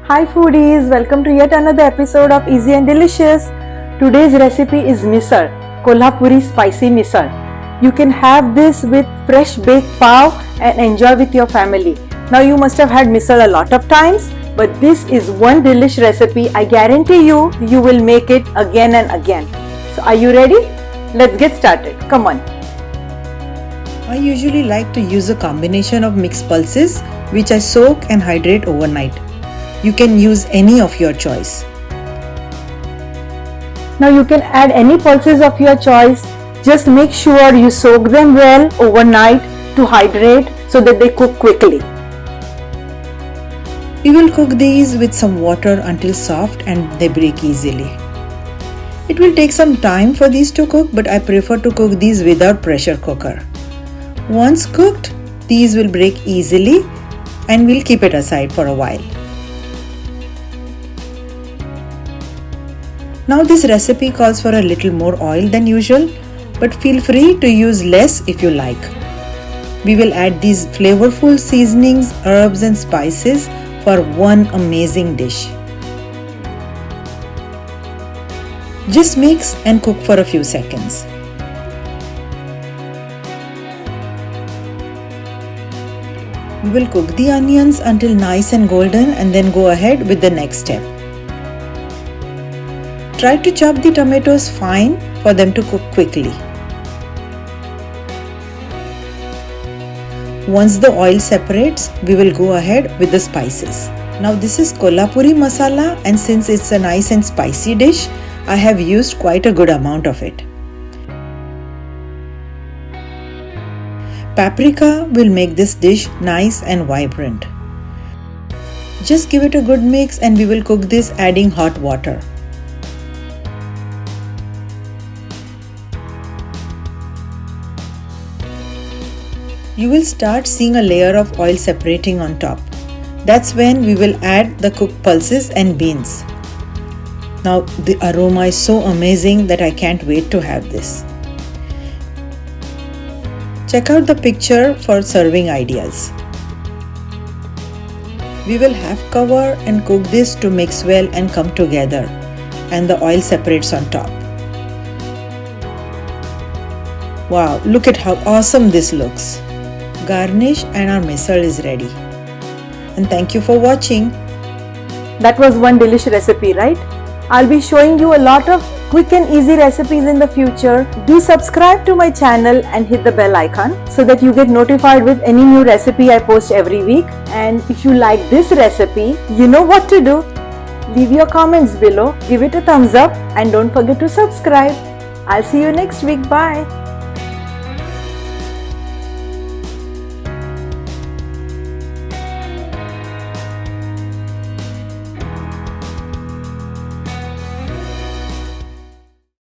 Hi foodies, welcome to yet another episode of Easy and Delicious. Today's recipe is Misal, Kolhapuri spicy Misal. You can have this with fresh baked pav and enjoy with your family. Now you must have had Misal a lot of times, but this is one delish recipe. I guarantee you will make it again and again. So are you ready? Let's get started. Come on. I usually like to use a combination of mixed pulses which I soak and hydrate overnight. You can use any of your choice. Now you can add any pulses of your choice. Just make sure you soak them well overnight to hydrate so that they cook quickly. We will cook these with some water until soft and they break easily. It will take some time for these to cook, but I prefer to cook these without pressure cooker. Once cooked, these will break easily and we'll keep it aside for a while. Now this recipe calls for a little more oil than usual, but feel free to use less if you like. We will add these flavorful seasonings, herbs and spices for one amazing dish. Just mix and cook for a few seconds. We will cook the onions until nice and golden and then go ahead with the next step. Try to chop the tomatoes fine for them to cook quickly. Once the oil separates, we will go ahead with the spices. Now this is Kolhapuri masala, and since it's a nice and spicy dish, I have used quite a good amount of it. Paprika will make this dish nice and vibrant. Just give it a good mix and we will cook this adding hot water. You will start seeing a layer of oil separating on top. That's when we will add the cooked pulses and beans. Now the aroma is so amazing that I can't wait to have this. Check out the picture for serving ideas. We will half cover and cook this to mix well and come together, and the oil separates on top. Wow, look at how awesome this looks. Garnish and our misal is ready. And thank you for watching. That was one delish recipe, right? I'll be showing you a lot of quick and easy recipes in the future. Do subscribe to my channel and hit the bell icon so that you get notified with any new recipe I post every week. And if you like this recipe, you know what to do. Leave your comments below, give it a thumbs up and don't forget to subscribe. I'll see you next week. Bye.